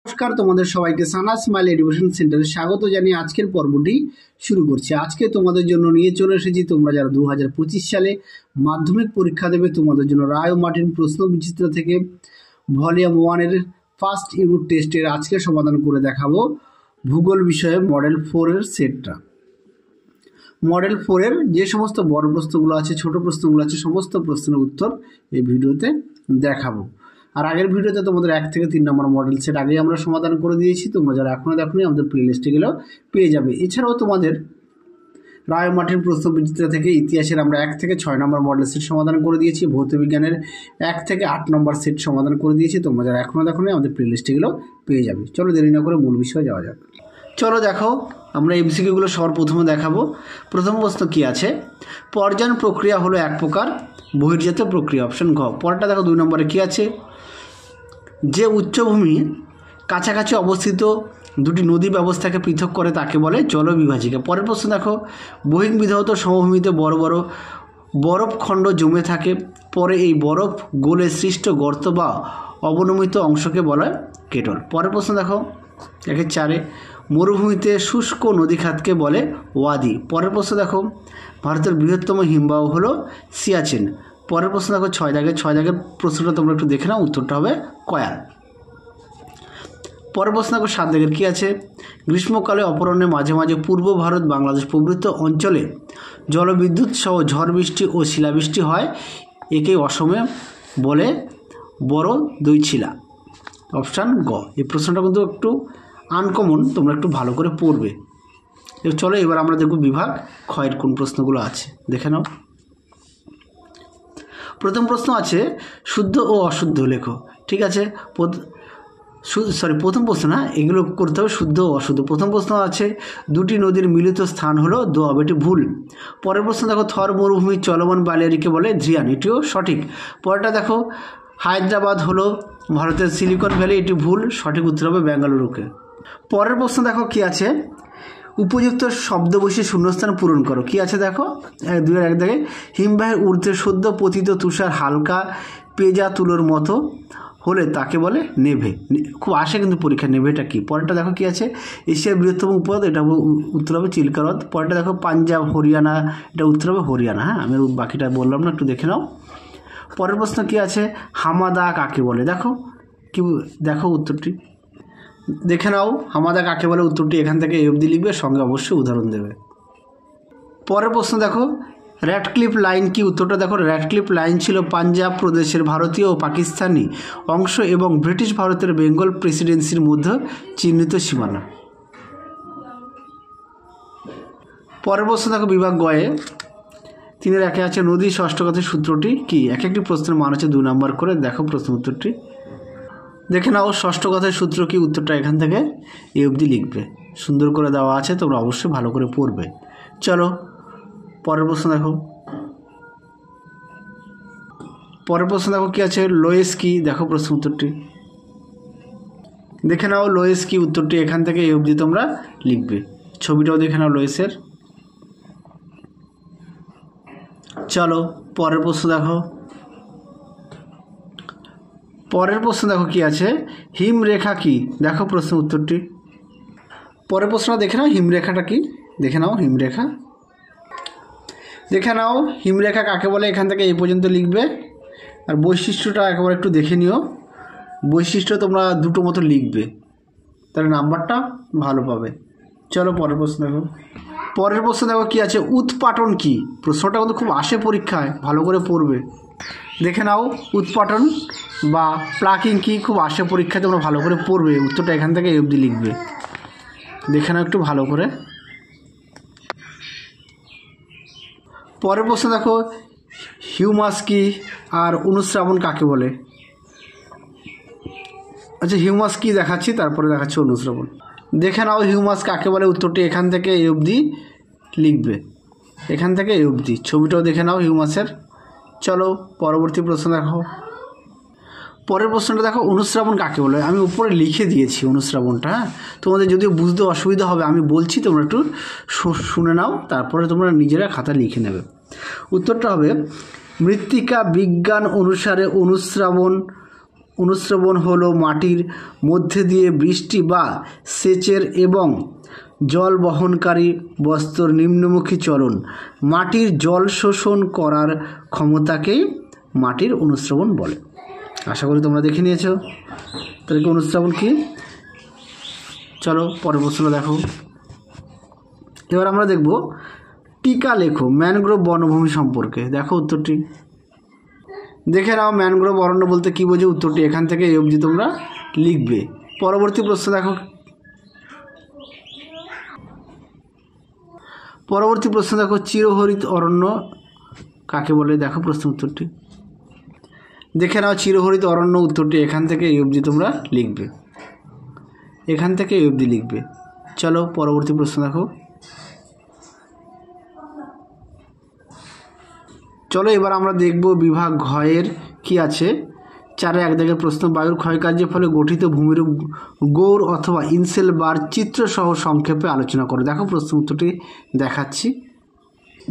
নমস্কার, তোমাদের সবাইকে সানা স্মাইল এডুকেশন সেন্টারে স্বাগত জানিয়ে আজকের পর্বটি শুরু করছি। আজকে তোমাদের জন্য নিয়ে চলে এসেছি তোমরা যারা 2025 সালে মাধ্যমিক পরীক্ষা দেবে তোমাদের জন্য রায় ও মার্টিন প্রশ্ন বিচিত্র থেকে ভলিউম 1 এর ফার্স্ট ইউনিট টেস্টের আজকে সমাধান করে দেখাবো ভূগোল বিষয়ে মডেল 4 এর সেটটা। মডেল 4 এর যে সমস্ত বড় প্রশ্নগুলো আছে, ছোট প্রশ্নগুলো আছে, সমস্ত প্রশ্নের উত্তর এই ভিডিওতে দেখাবো। আর আগের ভিডিওতে তোমাদের 1 থেকে 3 নম্বর মডেল সেট আগেই আমরা সমাধান করে দিয়েছি। তোমরা যারা এখনও দেখোনি আমাদের প্লেলিস্টে গেলেও পেয়ে যাবে। এছাড়াও তোমাদের রায় মার্টিন প্রশ্ন বিচিত্র থেকে ইতিহাসের আমরা 1 থেকে 6 নম্বর মডেল সেট সমাধান করে দিয়েছি। ভৌতবিজ্ঞানের 1 থেকে 8 নম্বর সেট সমাধান করে দিয়েছি। তোমরা যারা এখনও দেখোনি আমাদের প্লেলিস্টে গেলেও পেয়ে যাবে। চলো দেরি না করে মূল বিষয়ে যাওয়া যাক। চলো দেখো, আমরা এমসিকিউগুলো সবার প্রথমে দেখাবো। প্রথম প্রশ্ন কি আছে? পর্যায়ন প্রক্রিয়া হলো এক প্রকার বহির্জাত প্রক্রিয়া। অপশন ঘ। পরেরটা দেখো 2 নম্বরে কি আছে? যে উচ্চভূমি কাছাকাছি অবস্থিত দুটি নদী ব্যবস্থাকে পৃথক করে তাকে বলে জলবিভাজিকা। পরের প্রশ্ন দেখো, বহির্বিধৌত সমভূমিতে বড় বড় বরফখণ্ড জমে থাকে, পরে এই বরফ গলে সৃষ্ট গর্ত বা অবনমিত অংশকে বলা কেটল। পরের প্রশ্ন দেখো 1-4, মরুভূমিতে শুষ্ক নদীখাতকে বলে ওয়াদি। পরের প্রশ্ন দেখো, ভারতের বৃহত্তম হিমবাহ হলো সিয়াচেন। পরের প্রশ্ন দেখো 6 দাগের প্রশ্নটা তোমরা একটু দেখে নাও, উত্তরটা হবে কয়াল। পরের প্রশ্ন দেখো 7 দাগের কি আছে? গ্রীষ্মকালে অপরাহ্নে মাঝে মাঝে পূর্ব ভারত, বাংলাদেশ প্রভৃতি অঞ্চলে জলবিদ্যুৎ সহ ঝড় বৃষ্টি ও শিলাবৃষ্টি হয়, একেই অসমে বলে বড় দইছিলা। অপশান গ। এই প্রশ্নটা কিন্তু একটু আনকমন, তোমরা একটু ভালো করে পড়বে। চলো এবার আমরা দেখব বিভাগ ক্ষয়ের কোন প্রশ্নগুলো আছে, দেখে নাও। প্রথম প্রশ্ন আছে শুদ্ধ ও অশুদ্ধ লেখো। ঠিক আছে, প্রথম প্রশ্ন না, এগুলো করতে হবে শুদ্ধ ও অশুদ্ধ। প্রথম প্রশ্ন আছে দুটি নদীর মিলিত স্থান হলো দোয়াব, এটি ভুল। পরের প্রশ্ন দেখো থর মরুভূমির চলমান বালিয়ারিকে বলে ঝিয়ান, এটিও সঠিক। পরেরটা দেখো হায়দ্রাবাদ হলো ভারতের সিলিকন ভ্যালি, এটি ভুল। সঠিক উত্তর হবে বেঙ্গালুরুকে। পরের প্রশ্ন দেখো কি আছে? উপযুক্ত শব্দ বসিয়ে শূন্যস্থান পূরণ করো। কি আছে দেখো 2-1 দাগে, হিমবাহের ঊর্ধ্বে সদ্য পতিত তুষার হালকা পেজা তুলোর মতো হলে তাকে বলে নেভে। খুব আসে কিন্তু পরীক্ষা, নেভেটা কি? পরেরটা দেখো কি আছে? এশিয়ার বৃহত্তম উপহ্রদ, এটা উত্তর হবে চিল্কা হ্রদ। পরেরটা দেখো পাঞ্জাব হরিয়ানা, এটা উত্তর হবে হরিয়ানা। হ্যাঁ, আমি বাকিটা বললাম না, একটু দেখে নাও। পরের প্রশ্ন কি আছে? হামাদা কাকে বলে? দেখো উত্তরটি দেখে নাও। হামাদা কাকে বলে উত্তরটি এখান থেকে এই অবধি লিখবে, সঙ্গে অবশ্যই উদাহরণ দেবে। পরের প্রশ্ন দেখো র্যাডক্লিফ লাইন কি? উত্তরটা দেখো, র্যাডক্লিফ লাইন ছিল পাঞ্জাব প্রদেশের ভারতীয় ও পাকিস্তানি অংশ এবং ব্রিটিশ ভারতের বেঙ্গল প্রেসিডেন্সির মধ্যে চিহ্নিত সীমানা। পরের প্রশ্ন দেখো বিভাগ গয়ে 3-1 আছে নদী ষষ্ঠ কথার সূত্রটি কি? এক একটি প্রশ্নের মান হচ্ছে 2 নম্বর করে। দেখো প্রশ্ন উত্তরটি দেখে নাও। ষষ্ঠ কথার সূত্র কি? উত্তরটা এখান থেকে এই অবধি লিখবে, সুন্দর করে দেওয়া আছে, তোমরা অবশ্যই ভালো করে পড়বে। চলো পরের প্রশ্ন দেখো। পরের প্রশ্ন দেখো কি আছে? লোয়েস কি? দেখো প্রশ্ন উত্তরটি দেখে নাও। লোয়েস কি? উত্তরটি এখান থেকে এই অবধি তোমরা লিখবে, ছবিটাও দেখে নাও লোয়েসের। চলো পরের প্রশ্ন দেখো। পরের প্রশ্ন দেখো কি আছে? হিমরেখা কি? দেখো প্রশ্ন উত্তরটি। পরের প্রশ্নটা দেখে নাও, হিমরেখাটা কি? দেখে নাও হিমরেখা। দেখে নাও হিমরেখা কাকে বলে, এখান থেকে এই পর্যন্ত লিখবে। আর বৈশিষ্ট্যটা একবার একটু দেখে নিও। বৈশিষ্ট্য তোমরা দুটো মতো লিখবে, তাহলে নাম্বারটা ভালো পাবে। চলো পরের প্রশ্ন দেখো। পরের প্রশ্ন দেখো কি আছে? উৎপাটন কি? প্রশ্নটা কিন্তু খুব আসে পরীক্ষায়, ভালো করে পড়বে। দেখে নাও উৎপাটন বা প্লাকিং কি? খুব আসে পরীক্ষায়, তোমরা ভালো করে পড়বে। উত্তরটা এখান থেকে এই অবধি লিখবে, দেখে নাও একটু ভালো করে। পরের প্রশ্ন দেখো হিউমাস কি আর অনুশ্রাবণ কাকে বলে? আচ্ছা হিউমাস কি দেখাচ্ছি, তারপরে দেখাচ্ছি অনুশ্রাবণ। দেখে নাও হিউমাস কাকে বলে, উত্তরটি এখান থেকে এই অবধি লিখবে, এখান থেকে এই অবধি। ছবিটাও দেখে নাও হিউমাসের। চলো পরবর্তী প্রশ্ন দেখো। পরের প্রশ্নটা দেখো অনুশ্রাবণ কাকে বলে? আমি উপরে লিখে দিয়েছি অনুশ্রাবণটা। হ্যাঁ, তোমাদের যদিও বুঝতে অসুবিধা হবে, আমি বলছি, তোমরা একটু শুনে নাও, তারপরে তোমরা নিজেরা খাতা লিখে নেবে। উত্তরটা হবে মৃত্তিকা বিজ্ঞান অনুসারে অনুশ্রাবণ অনুশ্রবণ হলো মাটির মধ্যে দিয়ে বৃষ্টি বা সেচের এবং জল বহনকারী বস্তুর নিম্নমুখী চলন। মাটির জল শোষণ করার ক্ষমতাকেই মাটির অনুশ্রবণ বলে। আশা করি তোমরা দেখে নিয়েছো। তাহলে কি অনুশ্রবণ কি? চলো পরের প্রশ্ন দেখো। এবার আমরা দেখব টিকা লেখো ম্যানগ্রোভ বনভূমি সম্পর্কে। দেখো উত্তরটি দেখে নাও। ম্যানগ্রোভ অরণ্য বলতে কী বোঝে? উত্তরটি এখান থেকে এই অবধি তোমরা লিখবে। পরবর্তী প্রশ্ন দেখো। পরবর্তী প্রশ্ন দেখো চিরহরিত অরণ্য কাকে বলে? দেখো প্রশ্ন উত্তরটি দেখে নাও। চিরহরিত অরণ্য উত্তরটি এখান থেকে এই অবধি তোমরা লিখবে। এখান থেকে এই অবধি লিখবে। চলো পরবর্তী প্রশ্ন দেখো। চলো এবার আমরা দেখব বিভাগ ঘয়ের কি আছে। 4-এ 1 দাগের প্রশ্ন, বায়ুর ক্ষয়কার্যের ফলে গঠিত ভূমিরূপ গৌর অথবা ইনসেল বার চিত্রসহ সংক্ষেপে আলোচনা করো। দেখো প্রশ্ন উত্তরটি দেখাচ্ছি।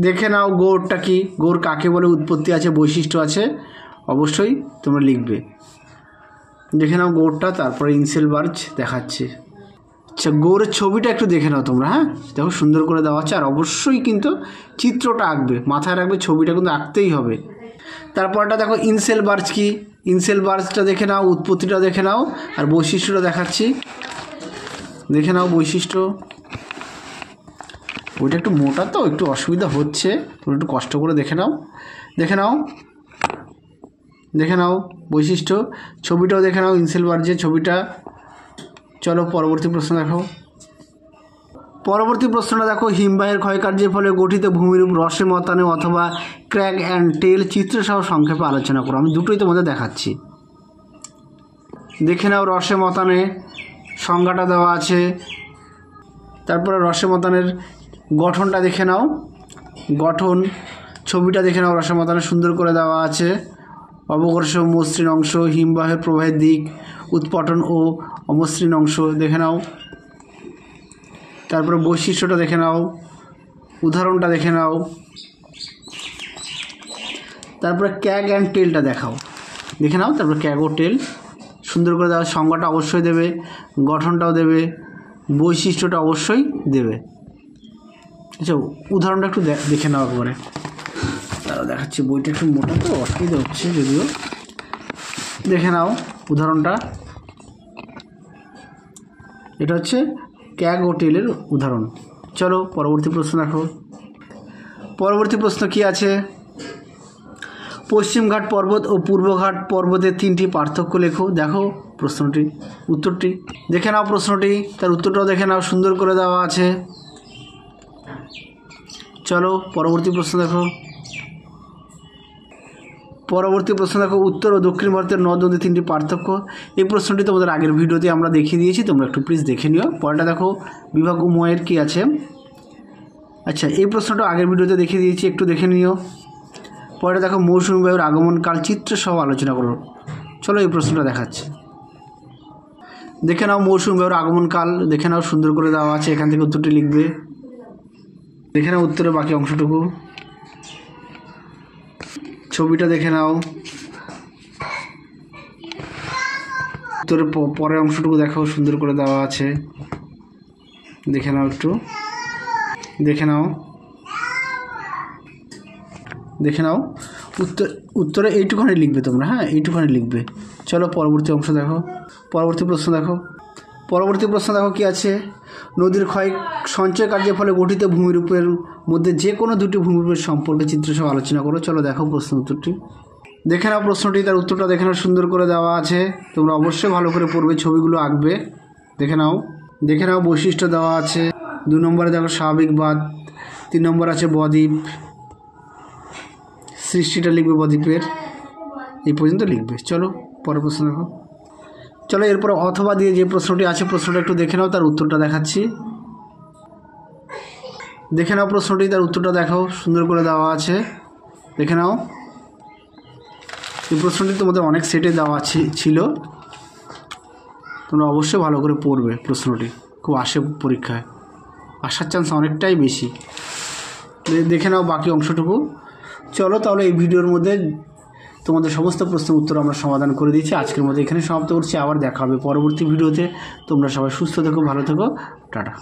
দেখে নাও গৌরটা কি, গৌর কাকে বলে, উৎপত্তি আছে, বৈশিষ্ট্য আছে, অবশ্যই তোমরা লিখবে। দেখে নাও গৌরটা, তারপরে ইনসেল বার্চ দেখাচ্ছে। আচ্ছা গৌরের ছবিটা একটু দেখে নাও তোমরা। হ্যাঁ দেখো সুন্দর করে দেওয়া আছে, আর অবশ্যই কিন্তু চিত্রটা আঁকবে, মাথায় রাখবে ছবিটা কিন্তু আঁকতেই হবে। তারপরটা দেখো ইনসেল বার্চ কি, ইনসেল বার্চটা দেখে নাও, উৎপত্তিটা দেখে নাও, আর বৈশিষ্ট্যটা দেখাচ্ছি। দেখে নাও বৈশিষ্ট্য। ওইটা একটু মোটা তো একটু অসুবিধা হচ্ছে, তোমরা একটু কষ্ট করে দেখে নাও। দেখে নাও, দেখে নাও বৈশিষ্ট্য। ছবিটাও দেখে নাও ইনসেল বার্চের ছবিটা। চলো পরবর্তী প্রশ্ন দেখো। পরবর্তী প্রশ্নটা দেখো হিমবাহের ক্ষয়কার্যের ফলে গঠিত ভূমিরূপ রসে মতানে অথবা ক্র্যাগ অ্যান্ড টেল চিত্রসহ সংক্ষেপে আলোচনা করো। আমি দুটোই তোমাদের দেখাচ্ছি। দেখে নাও রসে মতানে সংজ্ঞাটা দেওয়া আছে। তারপরে রসে মতানের গঠনটা দেখে নাও, গঠন ছবিটা দেখে নাও। রসে মতানে সুন্দর করে দেওয়া আছে। অবকর্ষ মসৃণ অংশ, হিমবাহের প্রবাহের দিক, উৎপটন ও অমসৃণ অংশ দেখে নাও। তারপরে বৈশিষ্ট্যটা দেখে নাও, উদাহরণটা দেখে নাও। তারপরে ক্যাগ অ্যান্ড টেলটা দেখাও, দেখে নাও। তারপরে ক্যাগ ও টেল সুন্দর করে দেওয়া, সংজ্ঞাটা অবশ্যই দেবে, গঠনটাও দেবে, বৈশিষ্ট্যটা অবশ্যই দেবে। আচ্ছা উদাহরণটা একটু দেখে নাও একবারে। তারা দেখাচ্ছি, বইটা একটু মোটা তো অসুবিধা হচ্ছে যদিও। দেখে নাও উদাহরণটা, এটা হচ্ছে ক্যাগ ও টেলের উদাহরণ। চলো পরবর্তী প্রশ্ন দেখো। পরবর্তী প্রশ্ন কি আছে? পশ্চিমঘাট পর্বত ও পূর্বঘাট পর্বতের 3টি পার্থক্য লেখো। দেখো প্রশ্নটি, উত্তরটি দেখে নাও। প্রশ্নটি তার উত্তরটাও দেখে নাও, সুন্দর করে দেওয়া আছে। চলো পরবর্তী প্রশ্ন দেখো। পরবর্তী প্রশ্ন দেখো উত্তর ও দক্ষিণ ভারতের নদ নদীর 3টি পার্থক্য। এই প্রশ্নটি তোমাদের আগের ভিডিওতে আমরা দেখিয়ে দিয়েছি, তোমরা একটু প্লিজ দেখে নিও। পরেরটা দেখো বিভাগ উময়ের কি আছে। আচ্ছা এই প্রশ্নটা আগের ভিডিওতে দেখিয়ে দিয়েছি, একটু দেখে নিও। পরে দেখো মৌসুমী বায়ুর আগমনকাল চিত্র সহ আলোচনা করো। চলো এই প্রশ্নটা দেখাচ্ছি। দেখে নাও মৌসুমী বায়ুর আগমনকাল, দেখে নাও সুন্দর করে দেওয়া আছে। এখান থেকে উত্তরটি লিখবে। দেখে নাও উত্তরের বাকি অংশটুকু, ছবিটা দেখে নাও। উত্তরের পরের অংশটুকু দেখো, সুন্দর করে দেওয়া আছে। দেখে নাও একটু, দেখে নাও, দেখে নাও। উত্তরে এইটুখানি লিখবে তোমরা। হ্যাঁ এইটুখানি লিখবে। চলো পরবর্তী অংশ দেখো। পরবর্তী প্রশ্ন দেখো। পরবর্তী প্রশ্ন দেখো কি আছে। নদীর ক্ষয় সঞ্চয় কার্যের ফলে গঠিত ভূমিরূপের মধ্যে যে কোনো দুটি ভূমিরূপের সম্পর্কে চিত্রসহ আলোচনা করো। চলো দেখো প্রশ্ন উত্তরটি। দেখে নাও প্রশ্নটি, তার উত্তরটা দেখে নাও, সুন্দর করে দেওয়া আছে। তোমরা অবশ্যই ভালো করে পড়বে, ছবিগুলো আঁকবে। দেখে নাও, দেখে নাও বৈশিষ্ট্য দেওয়া আছে। 2 নম্বরে দেখো স্বাভাবিক বাঁধ, 3 নম্বর আছে বদ্বীপ, সৃষ্টিটা লিখবে বদ্বীপের, এই পর্যন্ত লিখবে। চলো পরের প্রশ্ন দেখো। চলো এরপর অথবা দিয়ে যে প্রশ্নটি আছে, প্রশ্নটা একটু দেখে নাও, তার উত্তরটা দেখাচ্ছি। দেখে নাও প্রশ্নটি, তার উত্তরটা দেখো, সুন্দর করে দেওয়া আছে। দেখে নাও। এই প্রশ্নটি তোমাদের অনেক সেটে দেওয়া ছিল, তোমরা অবশ্যই ভালো করে পড়বে। প্রশ্নটি খুব আসে পরীক্ষায়, আসার চান্স অনেকটাই বেশি। দেখে নাও বাকি অংশটুকু। চলো তাহলে এই ভিডিওর মধ্যে তোমাদের সমস্ত প্রশ্নের উত্তর আমরা সমাধান করে দিয়েছি। আজকের মতো এখানে সমাপ্ত করছি, আবার দেখা হবে পরবর্তী ভিডিওতে। তোমরা সবাই সুস্থ থেকো, ভালো থেকো, টাটা।